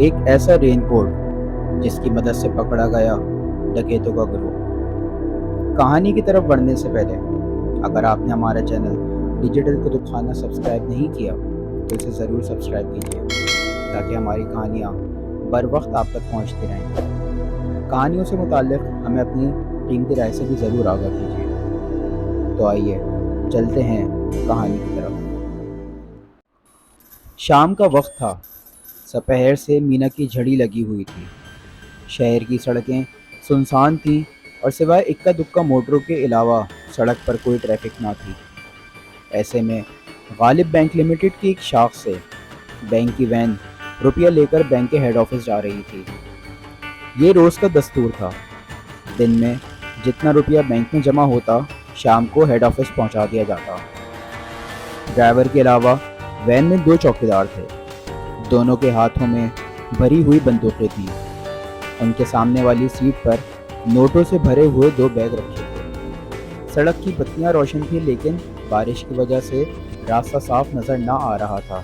ایک ایسا رین کوٹ جس کی مدد سے پکڑا گیا ڈکیتوں کا گروہ۔ کہانی کی طرف بڑھنے سے پہلے اگر آپ نے ہمارا چینل ڈیجیٹل کتب خانہ سبسکرائب نہیں کیا تو اسے ضرور سبسکرائب کیجیے تاکہ ہماری کہانیاں بر وقت آپ تک پہنچتی رہیں۔ کہانیوں سے متعلق ہمیں اپنی قیمتی رائے سے بھی ضرور آگاہ کیجیے۔ تو آئیے چلتے ہیں کہانی کی طرف۔ شام کا وقت تھا۔ سپہر سے مینا کی جھڑی لگی ہوئی تھی۔ شہر کی سڑکیں سنسان تھیں اور سوائے اکا دکا موٹروں کے علاوہ سڑک پر کوئی ٹریفک نہ تھی۔ ایسے میں غالب بینک لمیٹڈ کی ایک شاخ سے بینک کی وین روپیہ لے کر بینک کے ہیڈ آفس جا رہی تھی۔ یہ روز کا دستور تھا۔ دن میں جتنا روپیہ بینک میں جمع ہوتا شام کو ہیڈ آفس پہنچا دیا جاتا۔ ڈرائیور کے علاوہ وین میں 2 چوکیدار تھے۔ دونوں کے ہاتھوں میں بھری ہوئی بندوقیں تھیں۔ ان کے سامنے والی سیٹ پر نوٹوں سے بھرے ہوئے 2 بیگ رکھے تھے۔ سڑک کی بتیاں روشن تھیں لیکن بارش کی وجہ سے راستہ صاف نظر نہ آ رہا تھا۔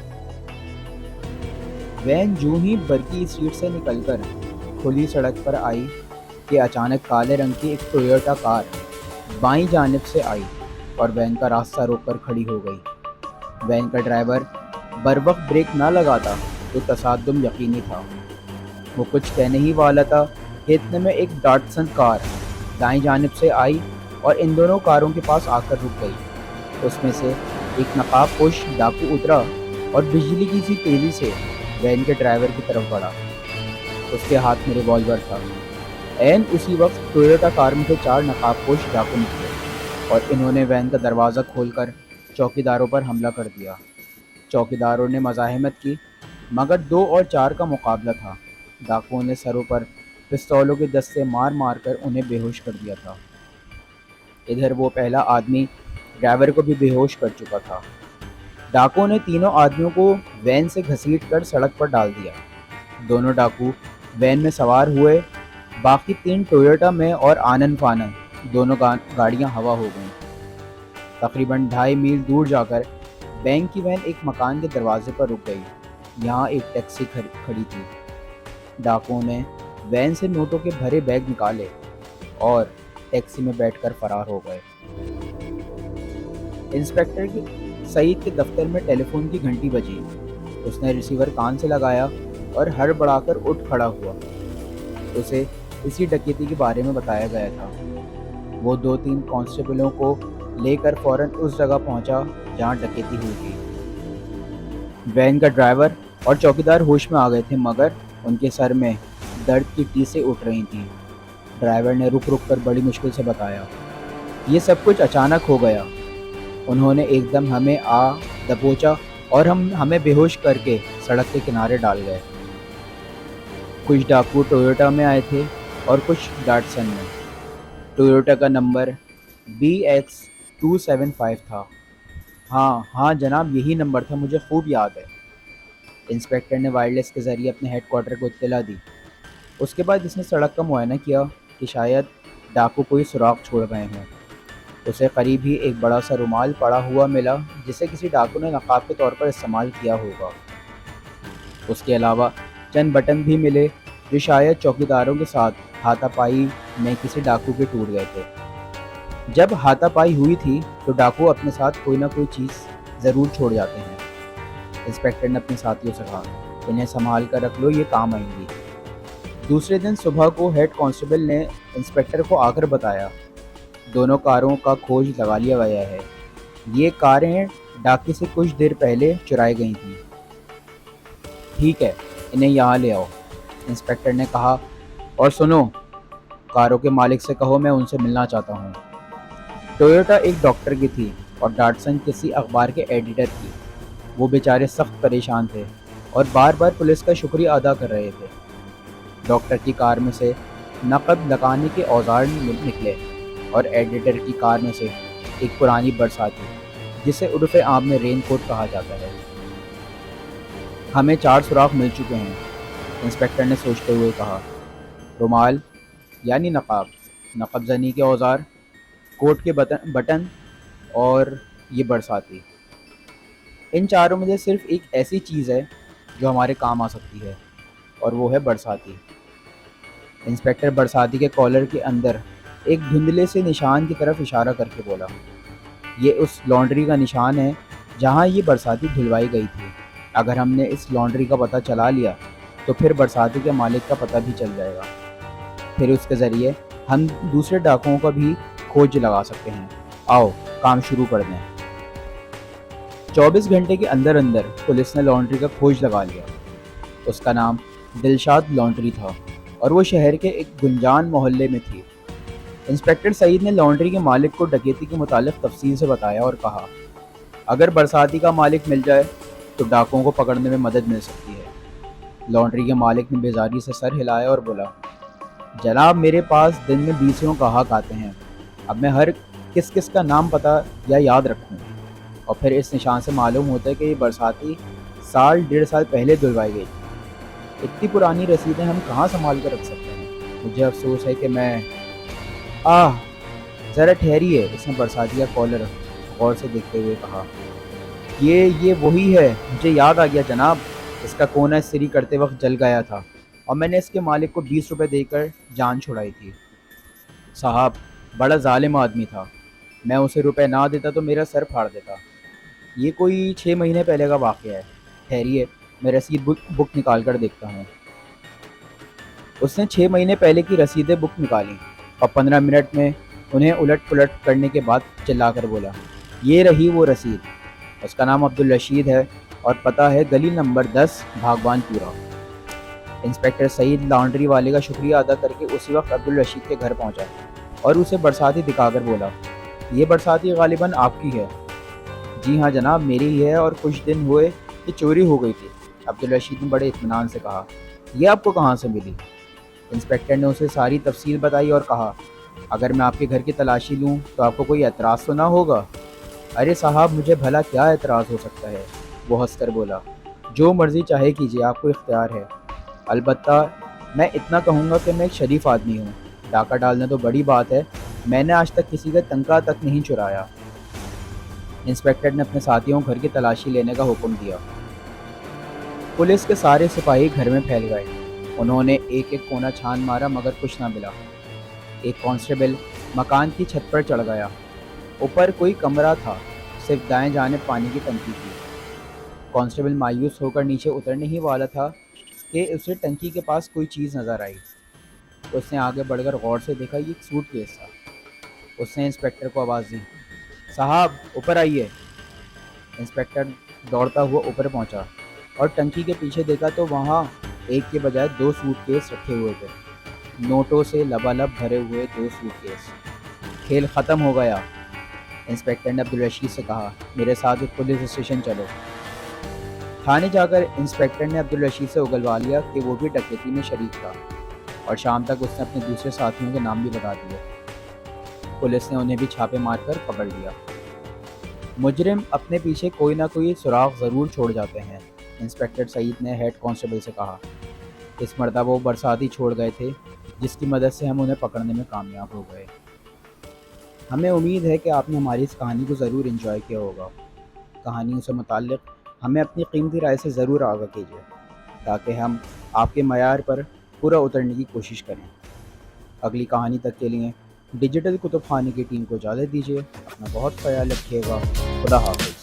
وین جوں ہی برقی سیٹ سے نکل کر کھلی سڑک پر آئی کہ اچانک کالے رنگ کی ایک ٹویوٹا کار بائیں جانب سے آئی اور وین کا راستہ روک کر کھڑی ہو گئی۔ وین کا ڈرائیور بر وقت بریک نہ لگاتا تو تصادم یقینی تھا۔ وہ کچھ کہنے ہی والا تھا کہ اتنے میں ایک ڈاٹسن کار دائیں جانب سے آئی اور ان دونوں کاروں کے پاس آ کر رک گئی۔ اس میں سے ایک نقاب پوش ڈاکو اترا اور بجلی کی سی تیزی سے وین کے ڈرائیور کی طرف بڑھا۔ اس کے ہاتھ میں ریوالور تھا۔ عین اسی وقت ٹویوٹا کار میں سے 4 نقاب پوش ڈاکو نکلے اور انہوں نے وین کا دروازہ کھول کر چوکیداروں پر حملہ کر دیا۔ چوکیداروں نے مزاحمت کی مگر 2 اور 4 کا مقابلہ تھا۔ ڈاکوؤں نے سروں پر پستولوں کے دستے مار مار کر انہیں بے ہوش کر دیا تھا۔ ادھر وہ پہلا آدمی ڈرائیور کو بھی بے ہوش کر چکا تھا۔ ڈاکوؤں نے تینوں آدمیوں کو وین سے گھسیٹ کر سڑک پر ڈال دیا۔ دونوں ڈاکو وین میں سوار ہوئے۔ باقی 3 ٹویوٹا میں اور آنن فانن دونوں گاڑیاں ہوا ہو گئیں۔ تقریباً 2.5 میل دور جا کر بینک کی وین ایک مکان کے دروازے پر رک گئی۔ یہاں ایک ٹیکسی کھڑی تھی۔ ڈاکوؤں نے وین سے نوٹوں کے بھرے بیگ نکالے اور ٹیکسی میں بیٹھ کر فرار ہو گئے۔ انسپکٹر سعید کے دفتر میں ٹیلی فون کی گھنٹی بجی۔ اس نے ریسیور کان سے لگایا اور ہڑبڑا کر اٹھ کھڑا ہوا۔ اسے اسی ڈکیتی کے بارے میں بتایا گیا تھا۔ وہ 2-3 کانسٹیبلوں کو لے کر فوراً اس جگہ پہنچا جہاں ڈکیتی ہوئی تھی۔ وین کا ڈرائیور اور چوکیدار ہوش میں آ گئے تھے مگر ان کے سر میں درد کی ٹیسیں اٹھ رہی تھیں۔ ڈرائیور نے رک رک کر بڑی مشکل سے بتایا، یہ سب کچھ اچانک ہو گیا۔ انہوں نے ایک دم ہمیں دبوچا اور ہمیں بے ہوش کر کے سڑک کے کنارے ڈال گئے۔ کچھ ڈاکو ٹویوٹا میں آئے تھے اور کچھ ڈاٹسن میں۔ ٹویوٹا کا نمبر BX275 تھا۔ ہاں جناب، یہی نمبر تھا، مجھے خوب یاد ہے۔ انسپکٹر نے وائرلیس کے ذریعے اپنے ہیڈ کوارٹر کو اطلاع دی۔ اس کے بعد اس نے سڑک کا معائنہ کیا کہ شاید ڈاکو کوئی سراغ چھوڑ گئے ہوں۔ اسے قریب ہی ایک بڑا سا رومال پڑا ہوا ملا جسے کسی ڈاکو نے نقاب کے طور پر استعمال کیا ہوگا۔ اس کے علاوہ چند بٹن بھی ملے جو شاید چوکیداروں کے ساتھ ہاتھا پائی میں کسی ڈاکو کے ٹوٹ گئے تھے۔ جب ہاتھا پائی ہوئی تھی تو ڈاکو اپنے ساتھ کوئی نہ کوئی چیز ضرور چھوڑ جاتے ہیں۔ انسپکٹر نے اپنے ساتھیوں سے کہا، انہیں سنبھال کر رکھ لو، یہ کام آئیں گی۔ دوسرے دن صبح کو ہیڈ کانسٹیبل نے انسپکٹر کو آ کر بتایا، دونوں کاروں کا کھوج لگا لیا گیا ہے۔ یہ کاریں ڈاکے سے کچھ دیر پہلے چرائی گئی تھیں۔ ٹھیک ہے، انہیں یہاں لے آؤ، انسپکٹر نے کہا، اور سنو، کاروں کے مالک سے کہو میں ان سے ملنا چاہتا ہوں۔ ٹویوٹا ایک ڈاکٹر کی تھی اور ڈاٹسن کسی اخبار کے ایڈیٹر کی۔ وہ بیچارے سخت پریشان تھے اور بار بار پولیس کا شکریہ ادا کر رہے تھے۔ ڈاکٹر کی کار میں سے نقد لگانے کے اوزار نکلے اور ایڈیٹر کی کار میں سے ایک پرانی برساتی جسے عرف عام میں رین کوٹ کہا جاتا ہے۔ ہمیں 4 سوراخ مل چکے ہیں، انسپکٹر نے سوچتے ہوئے کہا۔ رومال یعنی نقب زنی کے اوزار، کوٹ کے بٹن اور یہ برساتی، ان چاروں میں سے صرف ایک ایسی چیز ہے جو ہمارے کام آ سکتی ہے۔ اور وہ ہے برساتی۔ انسپکٹر برساتی کے کالر کے اندر ایک دھندلے سے نشان کی طرف اشارہ کر کے بولا، یہ اس لانڈری کا نشان ہے جہاں یہ برساتی دھلوائی گئی تھی۔ اگر ہم نے اس لانڈری کا پتہ چلا لیا تو پھر برساتی کے مالک کا پتہ بھی چل جائے گا، پھر اس کے ذریعے ہم دوسرے ڈاکوؤں کا بھی کھوج لگا سکتے ہیں۔ آؤ کام شروع کر دیں۔ 24 گھنٹے کے اندر اندر پولیس نے لانڈری کا کھوج لگا لیا۔ اس کا نام دلشاد لانڈری تھا اور وہ شہر کے ایک گنجان محلے میں تھی۔ انسپکٹر سعید نے لانڈری کے مالک کو ڈکیتی کے متعلق تفصیل سے بتایا اور کہا، اگر برساتی کا مالک مل جائے تو ڈاکوؤں کو پکڑنے میں مدد مل سکتی ہے۔ لانڈری کے مالک نے بیزاری سے سر ہلایا اور بولا، جناب میرے پاس دن میں 20 گاہک آتے ہیں، اب میں ہر کس کا نام پتہ یا یاد رکھوں؟ اور پھر اس نشان سے معلوم ہوتا ہے کہ یہ برساتی 1.5 سال پہلے دھلوائی گئی تھی۔ اتنی پرانی رسیدیں ہم کہاں سنبھال کر رکھ سکتے ہیں؟ مجھے افسوس ہے کہ میں ذرا ٹھہریے، اس نے برساتی کا کالر غور سے دیکھتے ہوئے کہا، یہ وہی ہے، مجھے یاد آ گیا جناب، اس کا کونا استری کرتے وقت جل گیا تھا اور میں نے اس کے مالک کو 20 روپے دے کر جان چھڑائی تھی۔ صاحب بڑا ظالم آدمی تھا، میں اسے روپے نہ دیتا تو میرا سر پھاڑ دیتا۔ یہ کوئی 6 مہینے پہلے کا واقعہ ہے، ٹھہریے میں رسید بک نکال کر دیکھتا ہوں۔ اس نے 6 مہینے پہلے کی رسیدیں بک نکالی اور 15 منٹ میں انہیں الٹ پلٹ کرنے کے بعد چلا کر بولا، یہ رہی وہ رسید۔ اس کا نام عبدالرشید ہے اور پتہ ہے گلی نمبر 10 بھاگوان پورا۔ انسپکٹر سعید لانڈری والے کا شکریہ ادا کر کے اسی وقت عبدالرشید کے گھر پہنچا اور اسے برساتی دکھا کر بولا، یہ برساتی غالباً آپ کی ہے؟ جی ہاں جناب میری ہی ہے اور کچھ دن ہوئے کہ چوری ہو گئی تھی، عبدالرشید نے بڑے اطمینان سے کہا۔ یہ آپ کو کہاں سے ملی؟ انسپکٹر نے اسے ساری تفصیل بتائی اور کہا، اگر میں آپ کے گھر کی تلاشی لوں تو آپ کو کوئی اعتراض تو نہ ہوگا؟ ارے صاحب مجھے بھلا کیا اعتراض ہو سکتا ہے، وہ ہنس کر بولا، جو مرضی چاہے کیجیے، آپ کو اختیار ہے، البتہ میں اتنا کہوں گا کہ میں ایک شریف آدمی ہوں، ڈاکہ ڈالنا تو بڑی بات ہے، میں نے آج تک کسی کا تنخواہ تک نہیں چرایا۔ انسپکٹر نے اپنے ساتھیوں کو گھر کی تلاشی لینے کا حکم دیا۔ پولیس کے سارے سپاہی گھر میں پھیل گئے، انہوں نے ایک ایک کونا چھان مارا مگر کچھ نہ ملا۔ ایک کانسٹیبل مکان کی چھت پر چڑھ گیا، اوپر کوئی کمرہ تھا، صرف دائیں جانب پانی کی ٹنکی تھی۔ کانسٹیبل مایوس ہو کر نیچے اترنے ہی والا تھا کہ اسے ٹنکی کے پاس کوئی چیز نظر آئی۔ اس نے آگے بڑھ کر غور سے دیکھا، یہ ایک سوٹ کیس تھا۔ اس نے انسپکٹر کو آواز دی، صاحب اوپر آئیے۔ انسپکٹر دوڑتا ہوا اوپر پہنچا اور ٹنکی کے پیچھے دیکھا تو وہاں ایک کے بجائے 2 سوٹ کیس رکھے ہوئے تھے، نوٹوں سے لبالب بھرے ہوئے 2 سوٹ کیس۔ کھیل ختم ہو گیا، انسپکٹر نے عبدالرشید سے کہا، میرے ساتھ ایک پولیس اسٹیشن چلو۔ تھانے جا کر انسپکٹر نے عبدالرشید سے اگلوا لیا کہ وہ بھی ڈکیتی میں شریک تھا اور شام تک اس نے اپنے دوسرے ساتھیوں کے نام بھی بتا دیے۔ پولیس نے انہیں بھی چھاپے مار کر پکڑ لیا۔ مجرم اپنے پیچھے کوئی نہ کوئی سراغ ضرور چھوڑ جاتے ہیں، انسپکٹر سعید نے ہیڈ کانسٹیبل سے کہا۔ اس مرتبہ وہ برساتی چھوڑ گئے تھے جس کی مدد سے ہم انہیں پکڑنے میں کامیاب ہو گئے۔ ہمیں امید ہے کہ آپ نے ہماری اس کہانی کو ضرور انجوائے کیا ہوگا۔ کہانیوں سے متعلق ہمیں اپنی قیمتی رائے سے ضرور آگاہ کیجیے تاکہ ہم آپ کے معیار پر پورا اترنے کی کوشش کریں۔ اگلی کہانی تک کے لیے ڈیجیٹل کتب خانے کی ٹیم کو اجازت دیجیے، اپنا بہت خیال رکھیے گا، خدا حافظ۔